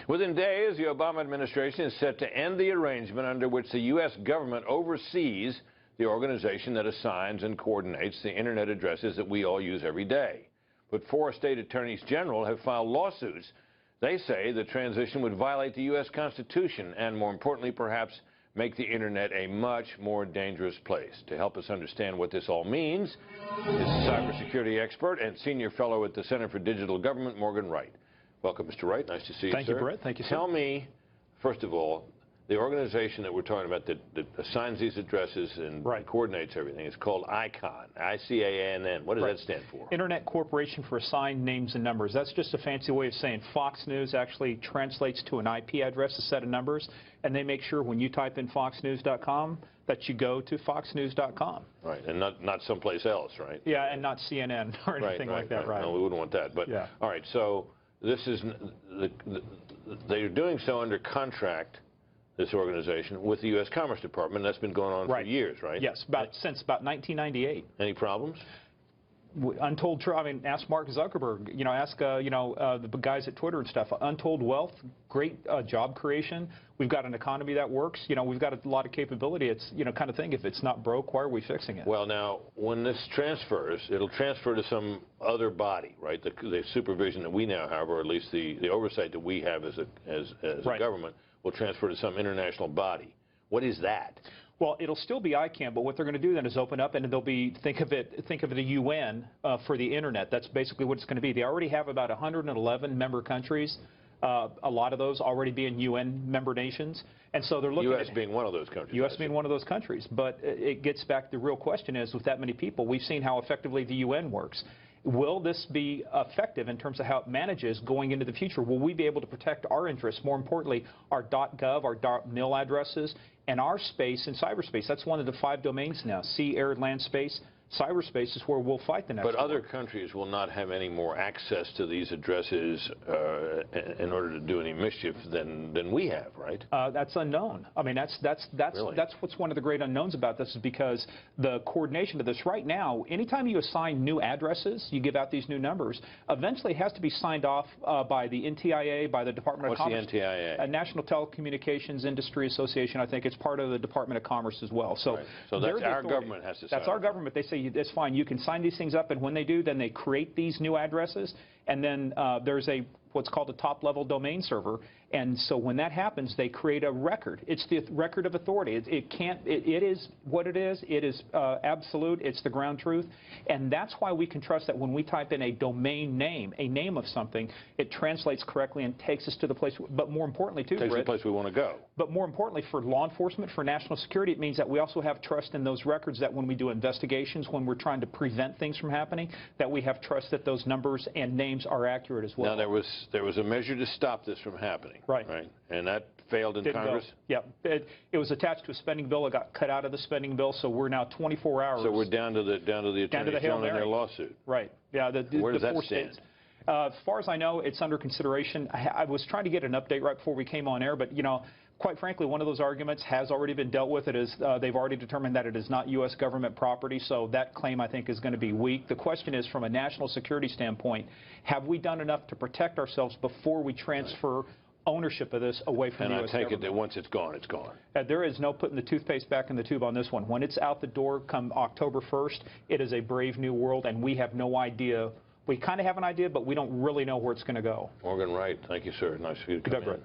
Within days, the Obama administration is set to end the arrangement under which the U.S. government oversees the organization that assigns and coordinates the Internet addresses that we all use every day. But 4 state attorneys general have filed lawsuits. They say the transition would violate the U.S. Constitution and, more importantly, perhaps make the Internet a much more dangerous place. To help us understand what this all means is cybersecurity expert and senior fellow at the Center for Digital Government, Morgan Wright. Welcome, Mr. Wright. Nice to see you, Thank you, Brett. Thank you, sir. Tell me, first of all, the organization that we're talking about that assigns these addresses and coordinates everything is called ICANN, I-C-A-N-N. What does that stand for? Internet Corporation for Assigned Names and Numbers. That's just a fancy way of saying Fox News actually translates to an IP address, a set of numbers, and they make sure when you type in foxnews.com that you go to foxnews.com. Right, and not someplace else, right? Yeah, and not CNN or anything like that, right? No, we wouldn't want that. But yeah. All right, so this is they're doing so under contract, this organization, with the U.S. Commerce Department. That's been going on for years, right? Yes, since about 1998. Any problems? Untold, I mean, ask Mark Zuckerberg, ask, the guys at Twitter and stuff. Untold wealth, great job creation. We've got an economy that works. We've got a lot of capability. It's, kind of thing, if it's not broke, why are we fixing it? Well, now, when this transfers, it'll transfer to some other body, right? The supervision that we now have, or at least the oversight that we have as a government, will transfer to some international body. What is that? Well, it'll still be ICANN, but what they're going to do then is open up, and they'll be think of it a UN for the Internet. That's basically what it's going to be. They already have about 111 member countries. A lot of those already being UN member nations, and so they're looking U.S. being one of those countries. U.S. being one of those countries, but it gets back. The real question is, with that many people, we've seen how effectively the UN works. Will this be effective in terms of how it manages going into the future? Will we be able to protect our interests? More importantly, our .gov, our .mil addresses, and our space in cyberspace. That's one of the 5 domains now: sea, air, land, space. Cyberspace is where we'll fight the next. But other countries will not have any more access to these addresses in order to do any mischief than we have, right? That's unknown. I mean, that's what's one of the great unknowns about this, is because the coordination of this right now. Anytime you assign new addresses, you give out these new numbers. Eventually, it has to be signed off by the NTIA, by the Department of Commerce. What's the NTIA? National Telecommunications Industry Association. I think it's part of the Department of Commerce as well. So, so that's our government has to. That's our government. They say, it's fine, you can sign these things up, and when they do, then they create these new addresses, and then there's what's called a top-level domain server, and so when that happens, they create a record. It's the record of authority. It is what it is. It is absolute. It's the ground truth, and that's why we can trust that when we type in a domain name, a name of something, it translates correctly and takes us to the place. But more importantly, too, takes us to the place we want to go. But more importantly, for law enforcement, for national security, it means that we also have trust in those records, that when we do investigations, when we're trying to prevent things from happening, that we have trust that those numbers and names are accurate as well. Now, there was a measure to stop this from happening. Right. And that failed in Congress? Yeah. It was attached to a spending bill. It got cut out of the spending bill, so we're now 24 hours. So we're down to the attorneys general in their lawsuit. Right. Yeah. Where does that stand? As far as I know, it's under consideration. I was trying to get an update right before we came on air, but, quite frankly, one of those arguments has already been dealt with. It is they've already determined that it is not U.S. government property, so that claim, I think, is going to be weak. The question is, from a national security standpoint, have we done enough to protect ourselves before we transfer ownership of this away from the U.S. government? And I take it that once it's gone, it's gone. There is no putting the toothpaste back in the tube on this one. When it's out the door come October 1st, it is a brave new world, and we have no idea. We kind of have an idea, but we don't really know where it's going to go. Morgan Wright, thank you, sir. Nice to meet you.